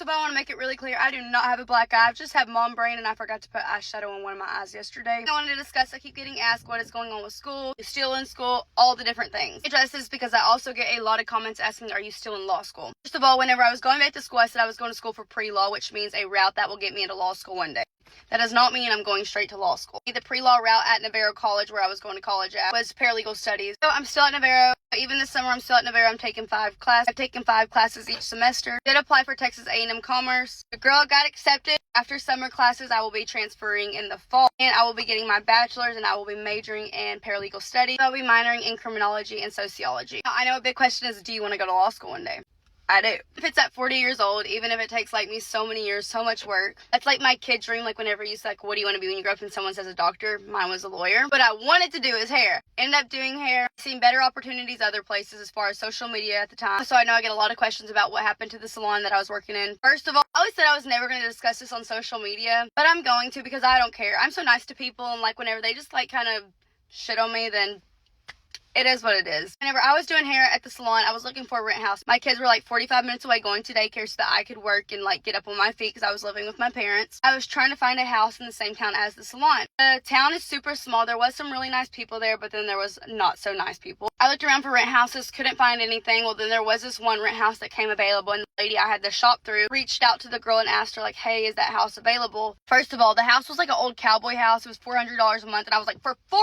So I want to make it really clear, I do not have a black eye. I just have mom brain, and I forgot to put eyeshadow on one of my eyes yesterday. I wanted to discuss, I keep getting asked what is going on with school, you still in school, all the different things. I address this because I also get a lot of comments asking, are you still in law school? First of all, whenever I was going back to school, I said I was going to school for pre-law, which means a route that will get me into law school one day. That does not mean I'm going straight to law school. The pre-law route at Navarro College, where I was going to college at, was paralegal studies. So I'm still at Navarro. Even this summer, I'm still at Navarro. I'm taking 5 classes. I've taken 5 classes each semester. Did apply for Texas A&M Commerce. The girl got accepted. After summer classes, I will be transferring in the fall, and I will be getting my bachelor's, and I will be majoring in paralegal studies. I'll be minoring in criminology and sociology. Now, I know a big question is, do you want to go to law school one day? I do. If it's at 40 years old, even if it takes like me so many years, so much work, that's like my kid dream. Like whenever you say, like, what do you want to be when you grow up, and someone says a doctor, mine was a lawyer. What I wanted to do is hair. Ended up doing hair. Seen better opportunities other places as far as social media at the time. So I know I get a lot of questions about what happened to the salon that I was working in. First of all, I always said I was never going to discuss this on social media, but I'm going to because I don't care. I'm so nice to people, and like whenever they just like kind of shit on me, then it is what it is. Whenever I was doing hair at the salon, I was looking for a rent house. My kids were like 45 minutes away going to daycare so that I could work and like get up on my feet because I was living with my parents. I was trying to find a house in the same town as the salon. The town is super small. There was some really nice people there, but then there was not so nice people. I looked around for rent houses, couldn't find anything. Well, then there was this one rent house that came available, and the lady I had to shop through reached out to the girl and asked her like, hey, is that house available? First of all, the house was like an old cowboy house. It was $400 a month, and I was like, for $400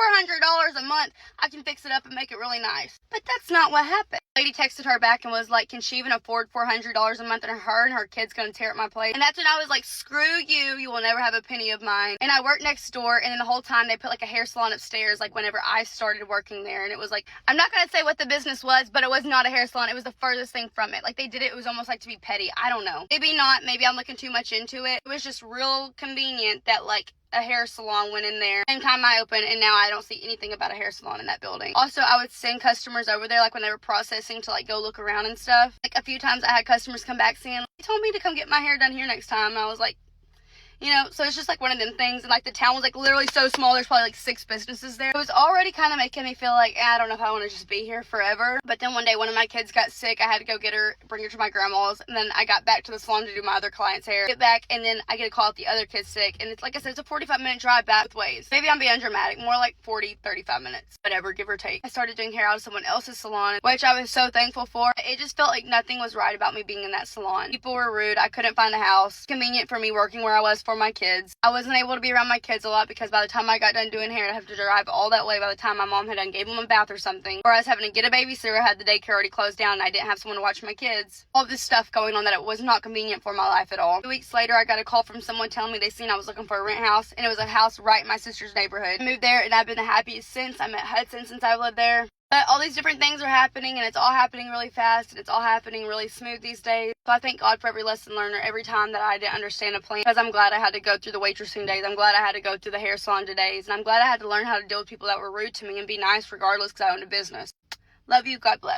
a month, I can fix it up and make it really nice. But that's not what happened. The lady texted her back and was like, can she even afford $400 a month, and her kid's gonna tear up my place? And that's when I was like, screw you, you will never have a penny of mine. And I worked next door, and then the whole time they put like a hair salon upstairs, like whenever I started working there. And it was like, I'm not gonna say what the business was, but it was not a hair salon. It was the furthest thing from it. Like they did it was almost like to be petty. I don't know. Maybe not. Maybe I'm looking too much into it. It was just real convenient that like a hair salon went in there same time I opened, and now I don't see anything about a hair salon in that building. Also, I would send customers over there like when they were processing to like go look around and stuff. Like a few times I had customers come back saying, they told me to come get my hair done here next time, and I was like, you know, so it's just like one of them things. And like the town was like literally so small, there's probably like 6 businesses there. It was already kind of making me feel like, I don't know if I want to just be here forever. But then one day one of my kids got sick. I had to go get her, bring her to my grandma's, and then I got back to the salon to do my other client's hair. Get back, and then I get a call if the other kid's sick, and it's like I said, it's a 45-minute drive back both ways. Maybe I'm being dramatic, more like 40-35 minutes, whatever, give or take. I started doing hair out of someone else's salon, which I was so thankful for. It just felt like nothing was right about me being in that salon. People were rude. I couldn't find a house. Convenient for me working where I was for my kids. I wasn't able to be around my kids a lot because by the time I got done doing hair, I'd have to drive all that way by the time my mom had done gave them a bath or something. Or I was having to get a babysitter, I had the daycare already closed down, and I didn't have someone to watch my kids. All this stuff going on that it was not convenient for my life at all. 2 weeks later, I got a call from someone telling me they seen I was looking for a rent house, and it was a house right in my sister's neighborhood. I moved there, and I've been the happiest since. I met Hudson since I've lived there. But all these different things are happening, and it's all happening really fast, and it's all happening really smooth these days. So I thank God for every lesson learner, every time that I didn't understand a plan, because I'm glad I had to go through the waitressing days. I'm glad I had to go through the hair salon days, and I'm glad I had to learn how to deal with people that were rude to me and be nice regardless because I owned a business. Love you. God bless.